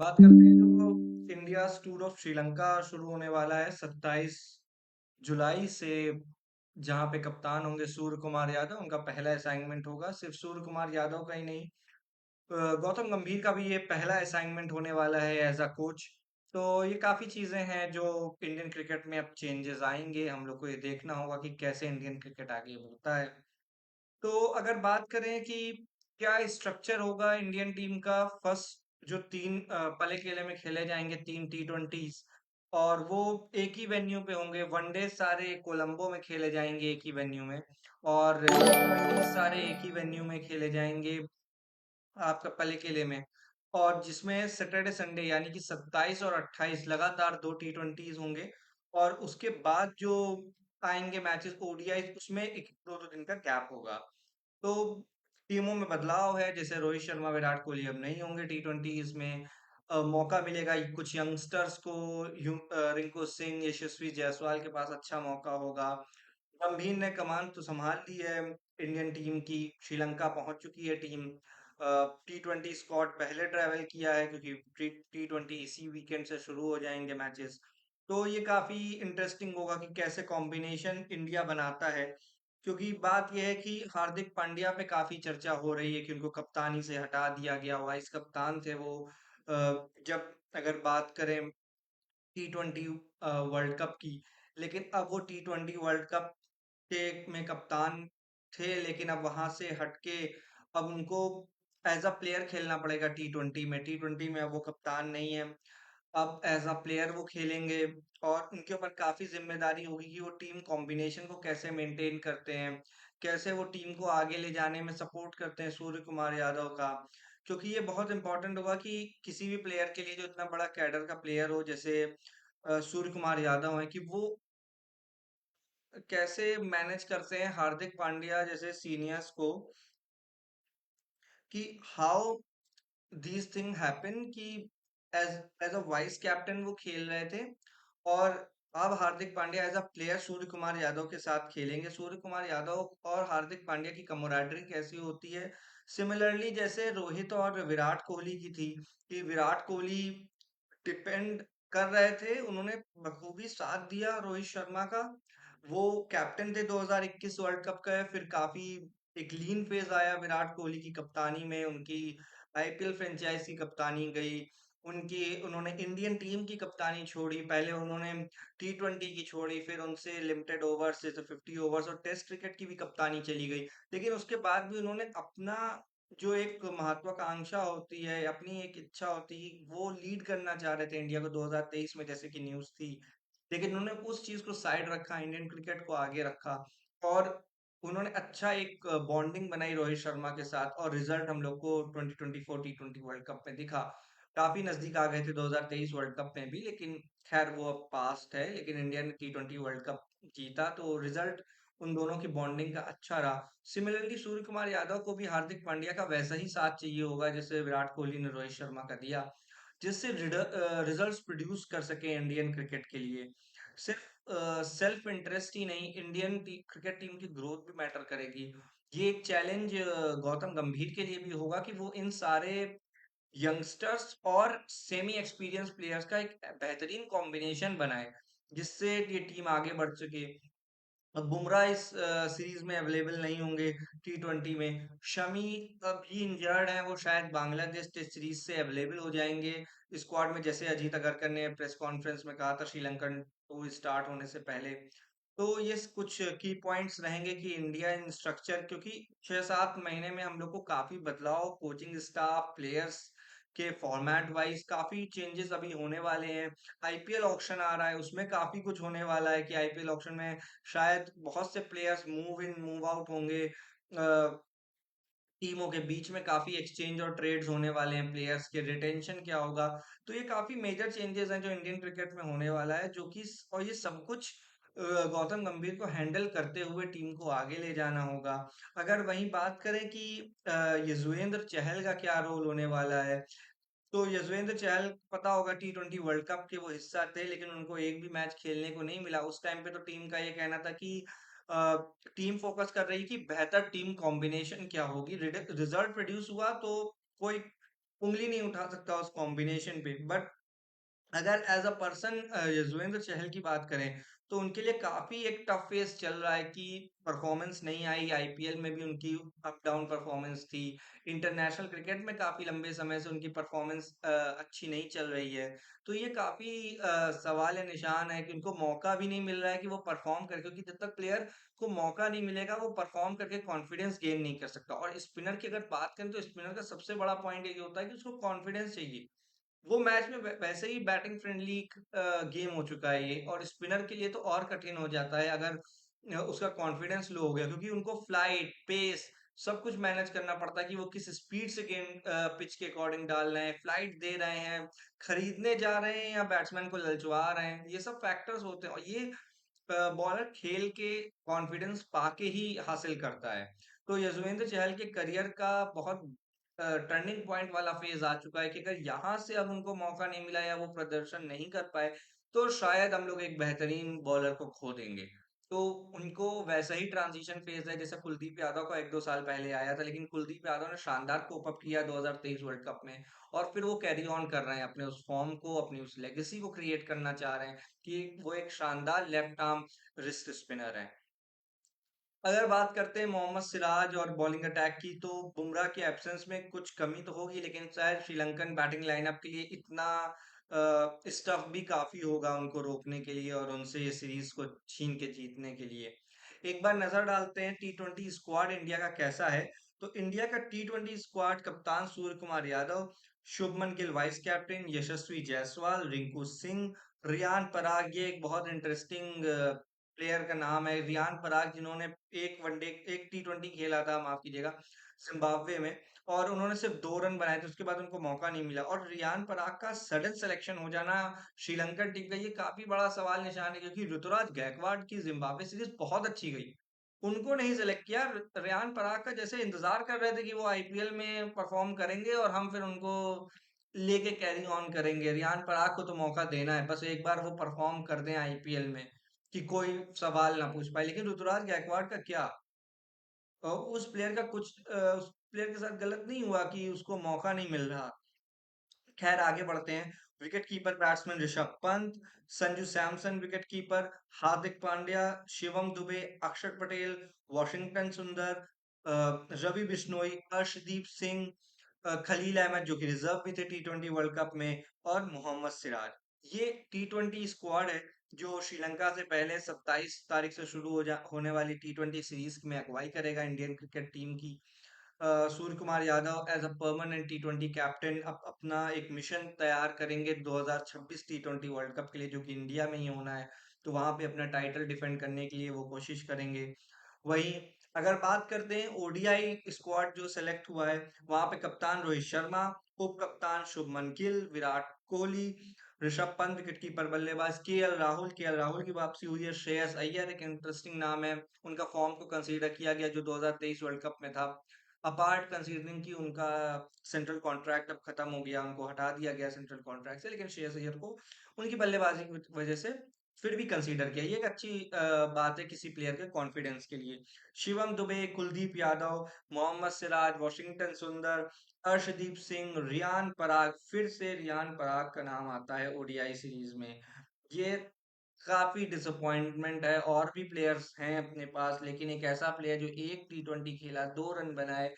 बात करते हैं जो इंडिया टूर ऑफ श्रीलंका शुरू होने वाला है 27 जुलाई से। जहां पे कप्तान होंगे सूर्य कुमार यादव, उनका पहला असाइनमेंट होगा। सिर्फ सूर्य कुमार यादव का ही नहीं, गौतम गंभीर का भी ये पहला असाइनमेंट होने वाला है एज अ कोच। तो ये काफी चीजें हैं जो इंडियन क्रिकेट में अब चेंजेस आएंगे। हम लोग को ये देखना होगा कि कैसे इंडियन क्रिकेट आगे बढ़ता है। तो अगर बात करें कि क्या स्ट्रक्चर होगा इंडियन टीम का, फर्स्ट जो तीन पले केले में खेले जाएंगे, तीन T20s, और वो एक ही वेन्यू पे होंगे। वनडे सारे कोलंबो में खेले जाएंगे एक ही वेन्यू में, और T20 सारे एक ही वेन्यू में खेले जाएंगे आपका पले केले में। और जिसमें सैटरडे संडे यानी कि 27 और 28 लगातार दो T20s होंगे। और उसके बाद जो आएंगे मैचेस ओडीआई, उसमें एक दो दो दिन का गैप होगा। तो टीमों में बदलाव है, जैसे रोहित शर्मा विराट कोहली अब नहीं होंगे T20 में। मौका मिलेगा कुछ यंगस्टर्स को। रिंकू सिंह, यशस्वी जायसवाल के पास अच्छा मौका होगा। गंभीर ने कमान तो संभाल ली है इंडियन टीम की। श्रीलंका पहुंच चुकी है टीम। T20 स्क्वाड पहले ट्रैवल किया है, क्योंकि T20 इसी वीकेंड से शुरू हो जाएंगे मैचेस। तो ये काफी इंटरेस्टिंग होगा कि कैसे कॉम्बिनेशन इंडिया बनाता है। क्योंकि बात यह है कि हार्दिक पांड्या पे काफी चर्चा हो रही है कि उनको कप्तानी से हटा दिया गया। वाइस कप्तान थे वो। जब अगर बात करें T20 वर्ल्ड कप की, लेकिन अब वो T20 वर्ल्ड कप के में कप्तान थे, लेकिन अब वहां से हटके अब उनको एज अ प्लेयर खेलना पड़ेगा T20 में। T20 में अब वो कप्तान नहीं है, अब एज अ प्लेयर वो खेलेंगे। और उनके ऊपर काफी जिम्मेदारी होगी कि वो टीम कॉम्बिनेशन को कैसे मेंटेन करते हैं, कैसे वो टीम को आगे ले जाने में सपोर्ट करते हैं सूर्य कुमार यादव का। क्योंकि ये बहुत इंपॉर्टेंट होगा कि किसी भी प्लेयर के लिए जो इतना बड़ा कैडर का प्लेयर हो, जैसे सूर्य कुमार यादव है, कि वो कैसे मैनेज करते हैं हार्दिक पांड्या जैसे सीनियर्स को, कि हाउ दीज थिंग हैपन, कि as as a vice captain वो खेल रहे थे। और अब Hardik Pandya as a player Surya Kumar Yadav के साथ खेलेंगे। सूर्य कुमार यादव और हार्दिक पांड्या की कमोराडरी कैसी होती है, सिमिलरली जैसे रोहित और विराट कोहली की थी। कि विराट कोहली डिपेंड कर रहे थे, उन्होंने बखूबी साथ दिया रोहित शर्मा का। वो कैप्टन थे 2021 वर्ल्ड कप का। फिर काफी एक लीन फेज आया विराट कोहली की कप्तानी में, उनकी आईपीएल फ्रेंचाइज की कप्तानी गई उनकी। उन्होंने इंडियन टीम की कप्तानी छोड़ी, पहले उन्होंने T20 की छोड़ी, फिर उनसे लिमिटेड ओवर्स जैसे 50 ओवर्स और टेस्ट क्रिकेट की भी कप्तानी चली गई। लेकिन उसके बाद भी उन्होंने अपना जो एक महत्वाकांक्षा होती है, अपनी एक इच्छा होती है, वो लीड करना चाह रहे थे इंडिया को 2023 में, जैसे कि न्यूज थी। लेकिन उन्होंने उस चीज को साइड रखा, इंडियन क्रिकेट को आगे रखा। और उन्होंने अच्छा एक बॉन्डिंग बनाई रोहित शर्मा के साथ, और रिजल्ट हम लोग को 2024 T20 वर्ल्ड कप में दिखा। काफी नजदीक आ गए थे 2023 वर्ल्ड कप में भी, लेकिन खैर वो अब पास्ट है। लेकिन इंडिया ने T20 वर्ल्ड कप जीता, तो रिजल्ट उन दोनों की बॉन्डिंग का अच्छा रहा। सिमिलरली सूर्य कुमार यादव को भी हार्दिक पांड्या का वैसा ही साथ चाहिए होगा जैसे विराट कोहली ने रोहित शर्मा का दिया, जिससे रिजल्ट्स प्रोड्यूस कर सके इंडियन क्रिकेट के लिए। सिर्फ सेल्फ इंटरेस्ट ही नहीं, इंडियन क्रिकेट टीम की ग्रोथ भी मैटर करेगी। ये एक चैलेंज गौतम गंभीर के लिए भी होगा कि वो इन सारे यंगस्टर्स और सेमी एक्सपीरियंस प्लेयर्स का एक बेहतरीन कॉम्बिनेशन बनाए, जिससे ये टीम आगे बढ़ सके। अब बुमराह इस सीरीज में अवेलेबल नहीं होंगे T20 में। शमी अभी इंजर्ड हैं, वो शायद बांग्लादेश टेस्ट सीरीज से अवेलेबल हो जाएंगे स्क्वाड में, जैसे अजीत अगरकर ने प्रेस कॉन्फ्रेंस में कहा था श्रीलंकन टूर स्टार्ट होने से पहले। तो ये कुछ की पॉइंट्स रहेंगे कि इंडिया इन स्ट्रक्चर, क्योंकि 6-7 महीने में हम लोग को काफी बदलाव, कोचिंग स्टाफ, प्लेयर्स के फॉर्मेट वाइज काफी चेंजेस अभी होने वाले हैं। आईपीएल ऑक्शन आ रहा है, उसमें काफी कुछ होने वाला है कि आईपीएल ऑक्शन में शायद बहुत से players move in move out होंगे। टीमों के बीच में काफी एक्सचेंज और ट्रेड्स होने वाले हैं, प्लेयर्स के रिटेंशन क्या होगा। तो ये काफी मेजर चेंजेस हैं जो इंडियन क्रिकेट में होने वाला है, जो कि और ये सब कुछ गौतम गंभीर को हैंडल करते हुए टीम को आगे ले जाना होगा। अगर वहीं बात करें कि युजवेंद्र चहल का क्या रोल होने वाला है, तो यजुवेंद्र चहल पता होगा T20 वर्ल्ड कप के वो हिस्सा थे, लेकिन उनको एक भी मैच खेलने को नहीं मिला। उस टाइम पे तो टीम का ये कहना था कि टीम फोकस कर रही कि बेहतर टीम कॉम्बिनेशन क्या होगी। रिजल्ट प्रोड्यूस हुआ तो कोई उंगली नहीं उठा सकता उस कॉम्बिनेशन पे। बट अगर as a person Yuzvendra Chahal की बात करें तो उनके लिए काफी एक टफ फेस चल रहा है कि परफॉर्मेंस नहीं आई, आईपीएल में भी उनकी अप डाउन परफॉर्मेंस थी, इंटरनेशनल क्रिकेट में काफी लंबे समय से उनकी परफॉर्मेंस अच्छी नहीं चल रही है। तो ये काफी सवाल है, निशान है कि उनको मौका भी नहीं मिल रहा है कि वो परफॉर्म करे, क्योंकि जब तक प्लेयर को मौका नहीं मिलेगा वो परफॉर्म करके कॉन्फिडेंस गेन नहीं कर सकता। और स्पिनर की अगर बात करें तो स्पिनर का सबसे बड़ा पॉइंट ये होता है कि उसको कॉन्फिडेंस चाहिए। वो मैच में वैसे ही बैटिंग फ्रेंडली गेम हो चुका है ये, और स्पिनर के लिए तो और कठिन हो जाता है अगर उसका कॉन्फिडेंस लो हो गया, क्योंकि उनको फ्लाइट पेस सब कुछ मैनेज करना पड़ता है कि वो किस स्पीड से गेम पिच के अकॉर्डिंग डाल रहे हैं, फ्लाइट दे रहे हैं, खरीदने जा रहे हैं या बैट्समैन को ललचवा रहे हैं। ये सब फैक्टर्स होते हैं और ये बॉलर खेल के कॉन्फिडेंस पाके ही हासिल करता है। तो यजुवेंद्र चहल के करियर का बहुत टर्निंग पॉइंट वाला फेज आ चुका है कि अगर यहाँ से अब उनको मौका नहीं मिला या वो प्रदर्शन नहीं कर पाए तो शायद हम लोग एक बेहतरीन बॉलर को खो देंगे। तो उनको वैसा ही ट्रांजिशन फेज है जैसे कुलदीप यादव का 1-2 साल पहले आया था, लेकिन कुलदीप यादव ने शानदार कोप अप किया 2023 वर्ल्ड कप में, और फिर वो कैरी ऑन कर रहे हैं अपने उस फॉर्म को, अपनी उस लेगेसी को क्रिएट करना चाह रहे हैं कि वो एक शानदार लेफ्ट आर्म रिस्ट स्पिनर है। अगर बात करते हैं मोहम्मद सिराज और बॉलिंग अटैक की, तो बुमराह की एब्सेंस में कुछ कमी तो होगी, लेकिन शायद श्रीलंकन बैटिंग लाइनअप के लिए इतना स्टफ भी काफी होगा उनको रोकने के लिए और उनसे ये सीरीज को छीन के जीतने के लिए। एक बार नजर डालते हैं T20 स्क्वाड इंडिया का कैसा है। तो इंडिया का T20 स्क्वाड: कप्तान सूर्य कुमार यादव, शुभमन गिल वाइस कैप्टन, यशस्वी जायसवाल, रिंकू सिंह, रियान पराग। ये एक बहुत इंटरेस्टिंग प्लेयर का नाम है रियान पराग, जिन्होंने एक T20 खेला था, माफ कीजिएगा, जिम्बाब्वे में, और उन्होंने सिर्फ 2 रन बनाए थे, उसके बाद उनको मौका नहीं मिला। और रियान पराग का सडन सिलेक्शन हो जाना श्रीलंकन टीम का ये काफी बड़ा सवाल निशान है, क्योंकि ऋतुराज गायकवाड़ की जिम्बाब्वे सीरीज बहुत अच्छी गई, उनको नहीं सेलेक्ट किया। रियान पराग का जैसे इंतजार कर रहे थे कि वो आईपीएल में परफॉर्म करेंगे और हम फिर उनको लेके कैरी ऑन करेंगे। रियान पराग को तो मौका देना है, बस एक बार वो परफॉर्म कर दें आईपीएल में कि कोई सवाल ना पूछ पाए। लेकिन ऋतुराज गायकवाड़ का क्या, उस प्लेयर का कुछ उस प्लेयर के साथ गलत नहीं हुआ कि उसको मौका नहीं मिल रहा। खैर आगे बढ़ते हैं। Wicket keeper batsman Rishabh Pant, Sanju Samson wicket keeper, Hardik Pandya, Shivam Dube, Axar Patel, Washington सुंदर, रवि बिश्नोई, अर्शदीप सिंह, खलील अहमद जो कि रिजर्व भी थे T20 वर्ल्ड कप में, और मोहम्मद सिराज। ये T20 स्क्वाड है जो श्रीलंका से पहले 27 तारीख से शुरू होने वाली T20 सीरीज में अगुवाई करेगा इंडियन क्रिकेट टीम की। Surya Kumar Yadav as a permanent T20 captain अपना एक मिशन तैयार करेंगे 2026 T20 वर्ल्ड कप के लिए, जो कि इंडिया में ही होना है। तो वहां पे अपना टाइटल डिफेंड करने के लिए वो कोशिश करेंगे। वहीं अगर बात करते हैं ओडीआई स्क्वाड जो सेलेक्ट हुआ है, वहां पे कप्तान रोहित शर्मा, उप कप्तान शुभमन गिल, विराट कोहली, ऋषभ पंत विकेट कीपर बल्लेबाज, के एल राहुल की वापसी हुई है, श्रेयस अय्यर एक इंटरेस्टिंग नाम है, उनका फॉर्म को कंसीडर किया गया जो 2023 वर्ल्ड कप में था, अपार्ट कंसीडरिंग कि उनका सेंट्रल कॉन्ट्रैक्ट अब खत्म हो गया, उनको हटा दिया गया सेंट्रल कॉन्ट्रैक्ट से, लेकिन श्रेयस अय्यर को उनकी बल्लेबाजी की वजह से फिर भी कंसीडर किया। ये एक अच्छी बात है किसी प्लेयर के कॉन्फिडेंस के लिए। शिवम दुबे, कुलदीप यादव, मोहम्मद सिराज, वॉशिंगटन सुंदर, अर्शदीप सिंह, रियान पराग, फिर से रियान पराग का नाम आता है ओडीआई सीरीज में। ये काफी डिसअपॉइंटमेंट है, और भी प्लेयर्स हैं अपने पास, लेकिन एक ऐसा प्लेयर जो एक T20 खेला, 2 रन बनाए,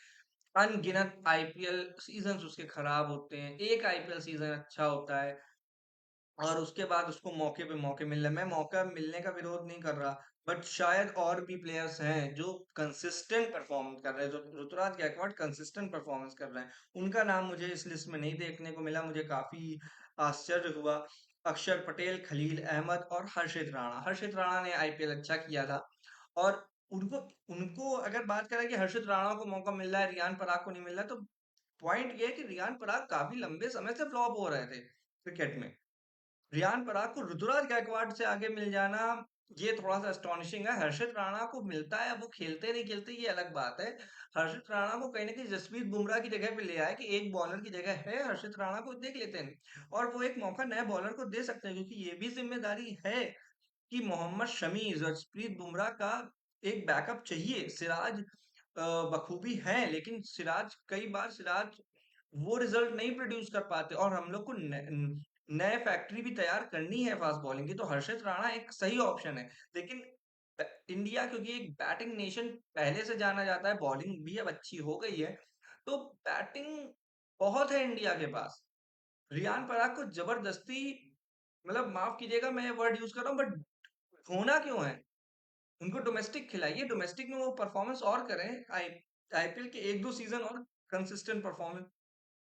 अनगिनत आईपीएल सीजन उसके खराब होते हैं, एक आईपीएल सीजन अच्छा होता है, और उसके बाद उसको मौके पे मौके मिल रहे हैं। मैं मौका मिलने का विरोध नहीं कर रहा, बट शायद और भी प्लेयर्स हैं जो कंसिस्टेंट परफॉर्म कर रहे हैं, जो ऋतुराज गायकवाड़ कंसिस्टेंट परफॉर्मेंस कर रहे हैं, उनका नाम मुझे इस लिस्ट में नहीं देखने को मिला, मुझे काफी आश्चर्य हुआ। अक्षर पटेल, खलील अहमद और हर्षित राणा ने आईपीएल अच्छा किया था, और उनको उनको अगर बात करें कि हर्षित राणा को मौका मिल रहा है, रियान पराग को नहीं मिल रहा, तो पॉइंट ये है कि रियान पराग काफी लंबे समय से फ्लॉप हो रहे थे क्रिकेट में। रियान पराग को ऋतुराज गायकवाड़ से आगे मिल जाना ये थोड़ा सा एस्टोनिशिंग है। हर्षित राणा को मिलता है, वो खेलते नहीं खेलते ये अलग बात है। हर्षित राणा को कहीं ना कहीं जसप्रीत बुमराह की जगह पे ले आए कि एक बॉलर की जगह है, हर्षित राणा को देख लेते हैं और वो एक मौका नए बॉलर को दे सकते हैं, क्योंकि ये भी जिम्मेदारी है कि मोहम्मद शमी, जसप्रीत बुमराह का एक बैकअप चाहिए। सिराज बखूबी है, लेकिन सिराज कई बार सिराज वो रिजल्ट नहीं प्रोड्यूस कर पाते, और हम लोग को नए फैक्ट्री भी तैयार करनी है फास्ट बॉलिंग की, तो हर्षित राणा एक सही ऑप्शन है। लेकिन इंडिया क्योंकि एक बैटिंग नेशन पहले से जाना जाता है, बॉलिंग भी अब अच्छी हो गई है, तो बैटिंग बहुत है इंडिया के पास। रियान पराग को जबरदस्ती, मतलब माफ कीजिएगा मैं वर्ड यूज कर रहा हूँ, बट होना क्यों है? उनको डोमेस्टिक खिलाइए, डोमेस्टिक में वो परफॉर्मेंस और करें, आईपीएल के एक दो सीजन और कंसिस्टेंट परफॉर्मेंस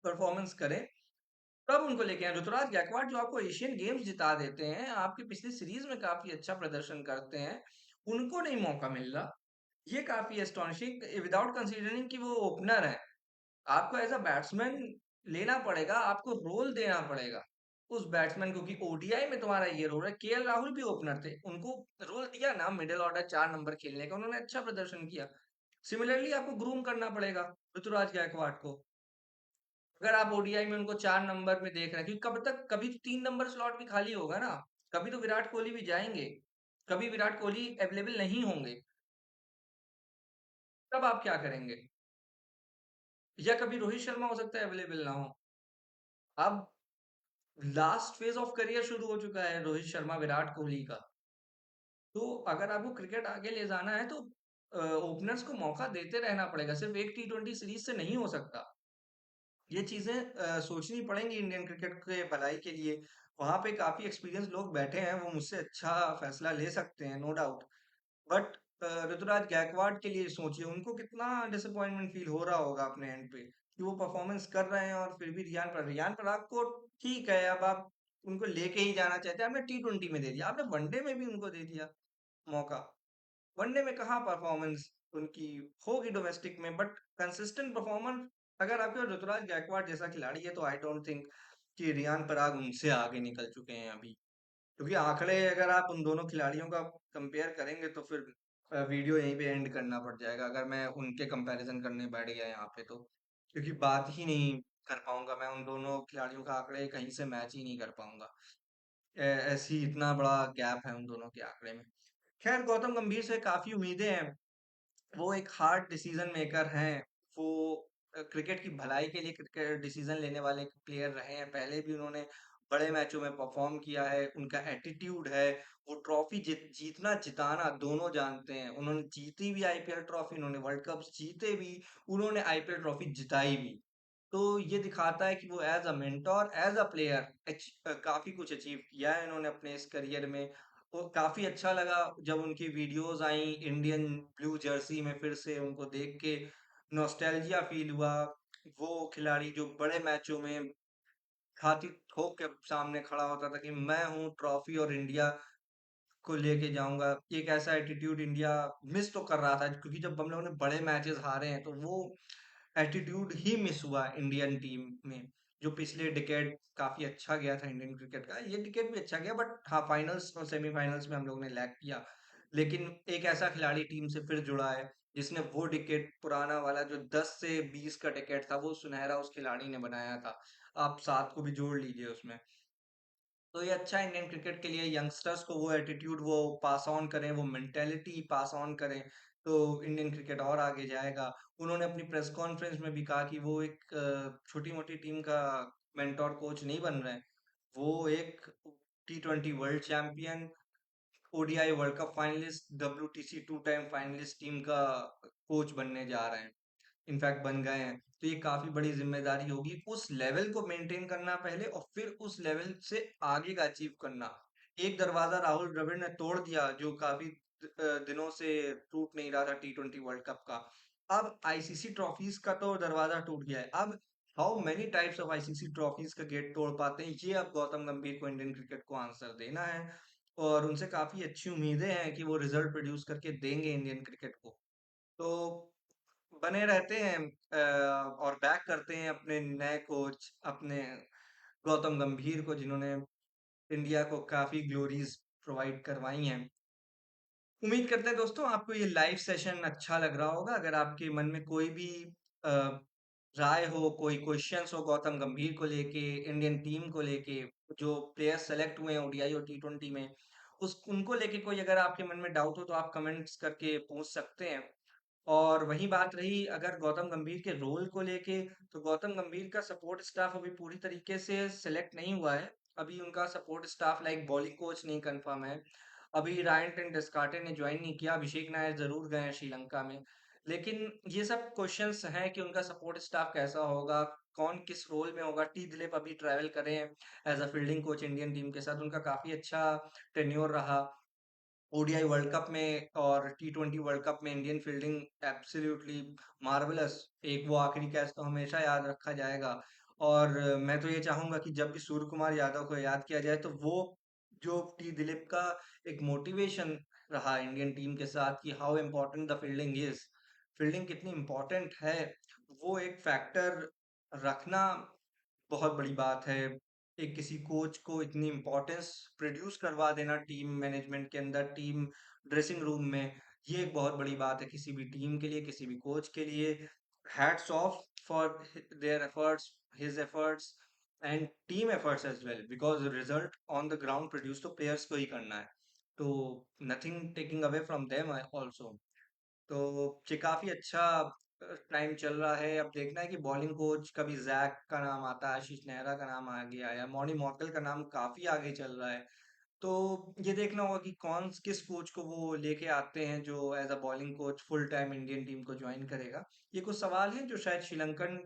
परफॉर्मेंस करें, तब उनको लेके आए। ऋतुराज गायकवाड़ जो आपको एशियन गेम्स जिता देते हैं, आपकी पिछली सीरीज में काफी अच्छा प्रदर्शन करते हैं, उनको नहीं मौका मिल रहा, ये काफी एस्टोनिशिंग, विदाउट कंसीडरिंग कि वो ओपनर है। आपको एज अ बैट्समैन लेना पड़ेगा, आपको रोल देना पड़ेगा उस बैट्समैन को, कि ओडीआई में तुम्हारा ये रोल है। केएल राहुल भी ओपनर थे, उनको रोल दिया ना मिडिल ऑर्डर 4 नंबर खेलने का, उन्होंने अच्छा प्रदर्शन किया। सिमिलरली आपको ग्रूम करना पड़ेगा ऋतुराज गायकवाड़ को, अगर आप ओडीआई में उनको 4 नंबर में देख रहे हैं, क्योंकि कब तक, कभी तो 3 नंबर स्लॉट भी खाली होगा ना, कभी तो विराट कोहली भी जाएंगे, कभी विराट कोहली अवेलेबल नहीं होंगे, तब आप क्या करेंगे? या कभी रोहित शर्मा हो सकता है अवेलेबल ना हो। अब लास्ट फेज ऑफ करियर शुरू हो चुका है रोहित शर्मा विराट कोहली का, तो अगर आपको क्रिकेट आगे ले जाना है तो ओपनर्स को मौका देते रहना पड़ेगा, सिर्फ एक टी20 सीरीज से नहीं हो सकता। ये चीजें सोचनी पड़ेंगी इंडियन क्रिकेट के भलाई के लिए। वहां पे काफी एक्सपीरियंस लोग बैठे हैं, वो मुझसे अच्छा फैसला ले सकते हैं, no doubt. But Ruturaj Gaikwad के लिए सोचिए, उनको कितना डिसअपॉइंटमेंट फील हो रहा होगा अपने एंड पे, कि वो परफॉर्मेंस कर रहे हैं और फिर भी रियान पराग को, ठीक है, अब आप उनको लेके ही जाना चाहते हैं, आपने टी20 में दे दिया, आपने वनडे में भी उनको दे दिया मौका। वनडे में कहाँ परफॉर्मेंस उनकी होगी डोमेस्टिक में, बट कंसिस्टेंट परफॉर्मेंस अगर आपके पास ऋतुराज गायकवाड़ जैसा खिलाड़ी है, तो आई डोंट थिंक कि रियान पराग उनसे आगे निकल चुके हैं अभी। क्योंकि आंकड़े अगर आप उन दोनों खिलाड़ियों का कंपेयर करेंगे, तो फिर वीडियो यहीं पे एंड करना पड़ जाएगा, अगर मैं उनके कंपैरिजन करने बैठ गया यहाँ पे तो, क्योंकि बात ही नहीं कर पाऊंगा, मैं उन दोनों खिलाड़ियों का आंकड़े कहीं से मैच ही नहीं कर पाऊंगा। ऐसी इतना बड़ा गैप है उन दोनों के आंकड़े में। खैर, गौतम गंभीर से काफी उम्मीदें हैं, वो एक हार्ड डिसीजन मेकर हैं। वो क्रिकेट की भलाई के लिए क्रिकेट डिसीजन लेने वाले प्लेयर रहे हैं, पहले भी उन्होंने बड़े मैचों में परफॉर्म किया है, उनका एटीट्यूड है, वो ट्रॉफी जीतना जिताना दोनों जानते हैं, उन्होंने जीती भी आईपीएल ट्रॉफी, उन्होंने वर्ल्ड कप जीते भी, उन्होंने आईपीएल ट्रॉफी जिताई भी। तो ये दिखाता है कि वो as a mentor, as a player काफी कुछ अचीव किया है इन्होंने अपने इस करियर में। वो काफी अच्छा लगा जब उनकी videos I Indian blue Jersey में, फिर से उनको देख के नॉस्टैल्जिया फील हुआ। वो खिलाड़ी जो बड़े मैचों में छाती ठोक के सामने खड़ा होता था कि मैं हूँ ट्रॉफी और इंडिया को लेके जाऊंगा, एक ऐसा एटीट्यूड इंडिया मिस तो कर रहा था, क्योंकि जब हम लोगों ने बड़े मैचेस हारे हैं, तो वो एटीट्यूड ही मिस हुआ इंडियन टीम में, जो पिछले डिकेड काफी अच्छा गया था इंडियन क्रिकेट का, ये डिकेड भी अच्छा गया, बट हाँ, फाइनल्स और सेमीफाइनल्स में हम लोग ने लैग किया। लेकिन एक ऐसा खिलाड़ी टीम से फिर जुड़ा है, जिसने वो डिकेड पुराना वाला जो 10 से 20 का डिकेड था, वो सुनहरा उस खिलाड़ी ने बनाया था। आप सात को भी जोड़ लीजिए उसमें। तो ये अच्छा है इंडियन क्रिकेट के लिए, यंगस्टर्स को वो एटीट्यूड वो पास ऑन करें, वो मेंटेलिटी पास ऑन करें, तो इंडियन क्रिकेट और आगे जाएगा। उन्होंने अपनी प्रेस कॉन्फ्रेंस में भी कहा कि वो एक छोटी मोटी टीम का मेंटोर कोच नहीं बन रहे हैं, वो एक टी20 world champion, ODI world cup finalist, WTC 2 time finalist team का कोच बनने जा रहे हैं, इनफैक्ट बन गए हैं। तो ये काफी बड़ी जिम्मेदारी होगी, उस लेवल को मेंटेन करना पहले, और फिर उस लेवल से आगे का अचीव करना। एक दरवाजा राहुल द्रविड़ ने तोड़ दिया, जो काफी दिनों से टूट नहीं रहा था टी20 वर्ल्ड कप का। अब आईसीसी ट्रॉफीज का तो दरवाजा टूट गया है, अब how many types of ICC trophies का गेट तोड़ पाते हैं, ये अब गौतम गंभीर को इंडियन क्रिकेट को आंसर देना है। और उनसे काफी अच्छी उम्मीदें हैं कि वो रिजल्ट प्रोड्यूस करके देंगे इंडियन क्रिकेट को। तो बने रहते हैं, और बैक करते हैं अपने नए कोच, अपने गौतम गंभीर को, जिन्होंने इंडिया को काफी ग्लोरीज प्रोवाइड करवाई हैं। उम्मीद करते हैं दोस्तों आपको ये लाइव सेशन अच्छा लग रहा होगा। अगर आपके मन में कोई भी अ, राय हो, कोई क्वेश्चंस हो गौतम गंभीर को लेके, इंडियन टीम को लेके, जो प्लेयर सेलेक्ट हुए हैं ओडीआई और टी20 में, उस उनको लेके कोई अगर आपके मन में डाउट हो, तो आप कमेंट्स करके पूछ सकते हैं। और वहीं बात रही अगर गौतम गंभीर के रोल को लेके, तो गौतम गंभीर का सपोर्ट स्टाफ अभी पूरी तरीके से सिलेक्ट नहीं हुआ है। अभी उनका support staff like bowling coach नहीं कंफर्म है। अभी रायन टेन डिस्कार्टे ने ज्वाइन नहीं किया, अभिषेक नायर जरूर गए हैं श्रीलंका में। लेकिन ये सब क्वेश्चंस हैं कि उनका सपोर्ट स्टाफ कैसा होगा, कौन किस रोल में होगा। टी दिलीप अभी ट्रैवल कर रहे हैं as a fielding coach Indian team के साथ, उनका काफी अच्छा टेन्योर रहा ओडीआई वर्ल्ड कप में और टी20 वर्ल्ड कप में। इंडियन फील्डिंग एब्सोल्युटली मार्वलस, एक वो आखिरी कैच तो हमेशा याद रखा जाएगा। और मैं तो ये चाहूंगा कि जब भी सूर्य कुमार यादव को याद किया जाए तो वो जो टी दिलीप का एक मोटिवेशन रहा इंडियन टीम के साथ कि how important the fielding is, fielding कितनी इम्पोर्टेंट है, वो एक फैक्टर रखना बहुत बड़ी बात है। एक किसी कोच को इतनी इम्पोर्टेंस प्रोड्यूस करवा देना टीम मैनेजमेंट के अंदर, टीम ड्रेसिंग रूम में, ये एक बहुत बड़ी बात है किसी भी टीम के लिए, किसी भी कोच के लिए। Hats off for their efforts, his efforts and team efforts as well, because result on the ground produce तो प्लेयर्स को ही करना है। तो nothing taking away from them also. तो ये काफी अच्छा टाइम चल रहा है। अब देखना है कि बॉलिंग कोच कभी जैक का नाम आता है, आशीष नेहरा का नाम आगे आया, मॉनी मॉर्कल का नाम काफी आगे चल रहा है। तो ये देखना होगा कि कौन किस कोच को वो लेके आते हैं जो as a bowling coach full time Indian team को ज्वाइन करेगा। ये कुछ सवाल हैं जो शायद श्रीलंकन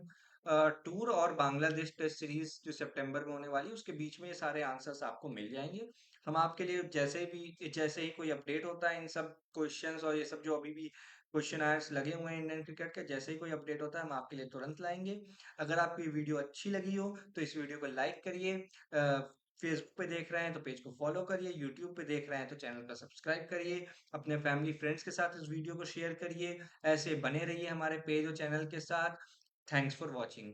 टूर और बांग्लादेश टेस्ट सीरीज जो सितंबर में होने वाली है उसके बीच में ये सारे आंसर्स आपको मिल जाएंगे। हम आपके लिए जैसे ही कोई अपडेट होता है इन सब क्वेश्चंस और ये सब जो अभी भी क्वेश्चन आंसर्स लगे हुए हैं इंडियन क्रिकेट के, जैसे ही कोई अपडेट होता है हम आपके लिए तुरंत लाएंगे। अगर आपको ये वीडियो अच्छी लगी हो तो इस वीडियो को लाइक करिए, फेसबुक पे देख रहे हैं तो पेज को फॉलो करिए, यूट्यूब पे देख रहे हैं तो चैनल को सब्सक्राइब करिए, अपने फैमिली फ्रेंड्स के साथ इस वीडियो को शेयर करिए। ऐसे बने रहिए हमारे पेज और चैनल के साथ। Thanks for watching.